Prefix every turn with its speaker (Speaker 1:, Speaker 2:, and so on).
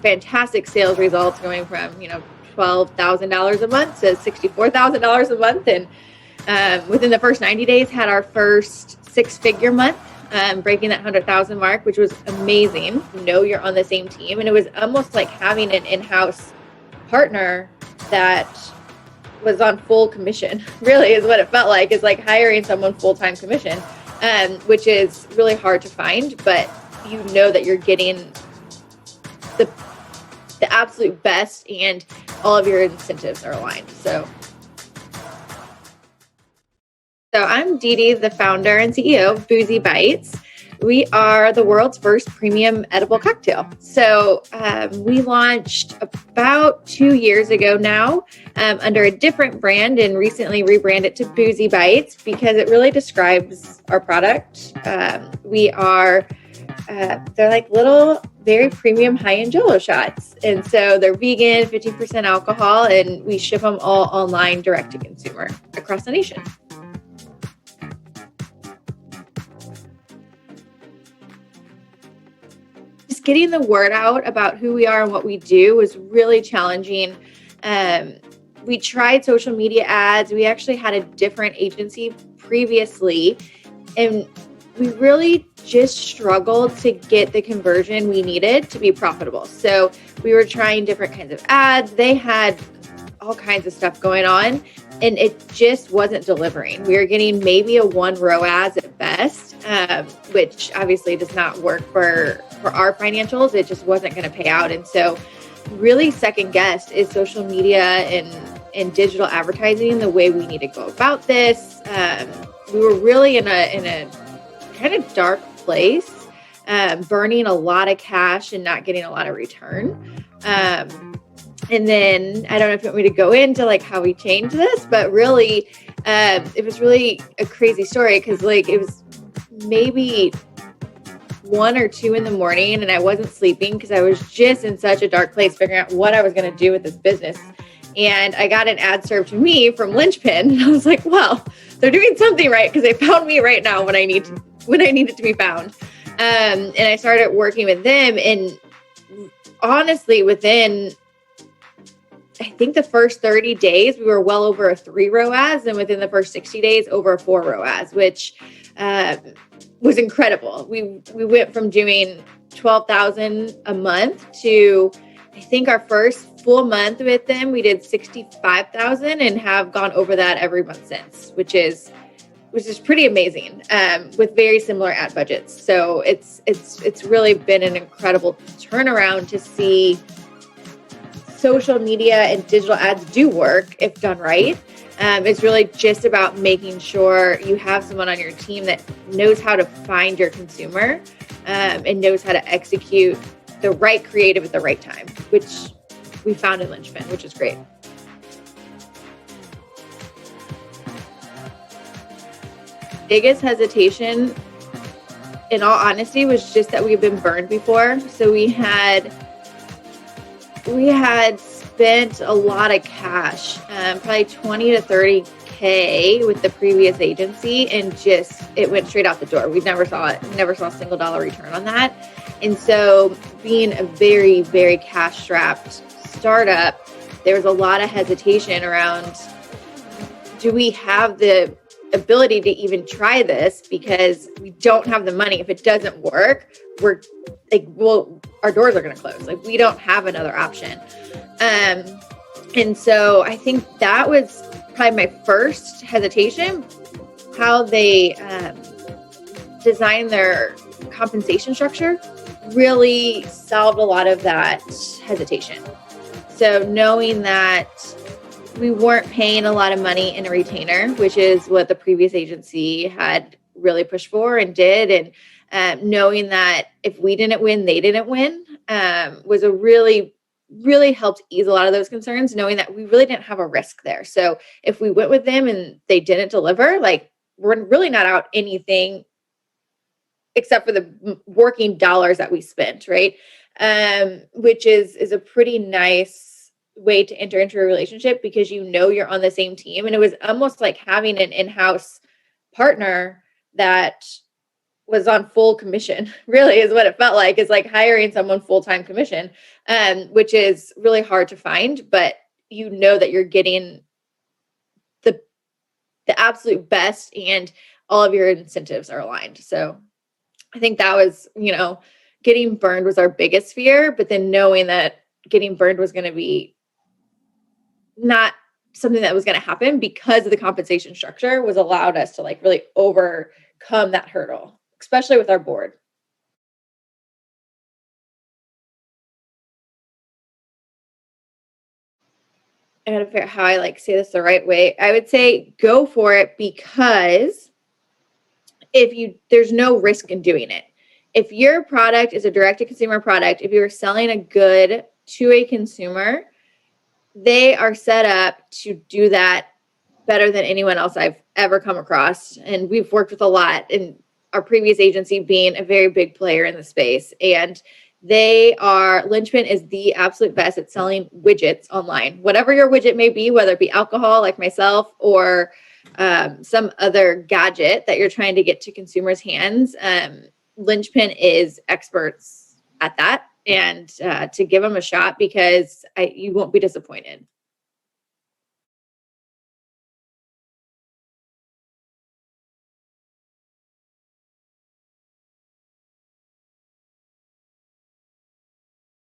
Speaker 1: fantastic sales results, going from, $12,000 a month to $64,000 a month. And within the first 90 days, had our first six-figure month, breaking that 100,000 mark, which was amazing. You're on the same team. And it was almost like having an in-house partner that was on full commission, really is what it felt like. It's like hiring someone full-time commission, which is really hard to find, but that you're getting the absolute best and all of your incentives are aligned. So I'm Dee Dee, the founder and CEO of Boozy Bites. We are the world's first premium edible cocktail. So we launched about 2 years ago now under a different brand, and recently rebranded to Boozy Bites because it really describes our product. They're like little, very premium high-end Jolo shots. And so they're vegan, 15% alcohol, and we ship them all online direct to consumer across the nation. Getting the word out about who we are and what we do was really challenging. We tried social media ads. We actually had a different agency previously, and we really just struggled to get the conversion we needed to be profitable. So we were trying different kinds of ads. They had all kinds of stuff going on, and it just wasn't delivering. We were getting maybe a 1 ROAS at best, which obviously does not work for our financials. It just wasn't going to pay out. And so really second guessed, is social media and digital advertising the way we need to go about this? We were really in a kind of dark place, burning a lot of cash and not getting a lot of return. And then I don't know if you want me to go into like how we changed this, but really, it was really a crazy story because it was maybe 1 or 2 in the morning and I wasn't sleeping because I was just in such a dark place figuring out what I was going to do with this business. And I got an ad served to me from Lynchpin, and I was like, well, they're doing something right because they found me right now when I needed to be found. And I started working with them, and honestly, within I think the first 30 days, we were well over a 3 ROAS, and within the first 60 days, over a 4 ROAS, which was incredible. We went from doing 12,000 a month to, I think our first full month with them, we did 65,000 and have gone over that every month since, which is pretty amazing, with very similar ad budgets. So it's really been an incredible turnaround to see social media and digital ads do work if done right. It's really just about making sure you have someone on your team that knows how to find your consumer, and knows how to execute the right creative at the right time, which we found in Lynchpin, which is great. Biggest hesitation, in all honesty, was just that we've been burned before. So we had spent a lot of cash, probably 20 to 30K with the previous agency, and just it went straight out the door. We never saw a single dollar return on that. And so being a very, very cash strapped startup, there was a lot of hesitation around, do we have the ability to even try this, because we don't have the money. If it doesn't work, we're like, well, our doors are going to close. Like, we don't have another option. And so I think that was probably my first hesitation, how they designed their compensation structure really solved a lot of that hesitation. So knowing that we weren't paying a lot of money in a retainer, which is what the previous agency had really pushed for and did. And knowing that if we didn't win, they didn't win, was a really helped ease a lot of those concerns, knowing that we really didn't have a risk there. So if we went with them and they didn't deliver, like, we're really not out anything except for the working dollars that we spent, right? Which is a pretty nice way to enter into a relationship, because you're on the same team. And it was almost like having an in-house partner that was on full commission, really is what it felt like, is like hiring someone full-time commission, which is really hard to find, but you know that you're getting the absolute best and all of your incentives are aligned. So I think that was, getting burned was our biggest fear, but then knowing that getting burned was going to be not something that was going to happen because of the compensation structure was allowed us to like really overcome that hurdle, especially with our board. I gotta figure out how I like say this the right way. I would say go for it, because there's no risk in doing it. If your product is a direct to consumer product, if you're selling a good to a consumer, they are set up to do that better than anyone else I've ever come across. And we've worked with a lot, in our previous agency being a very big player in the space. And Lynchpin is the absolute best at selling widgets online. Whatever your widget may be, whether it be alcohol like myself or some other gadget that you're trying to get to consumers' hands, Lynchpin is experts at that. And to give them a shot, because you won't be disappointed.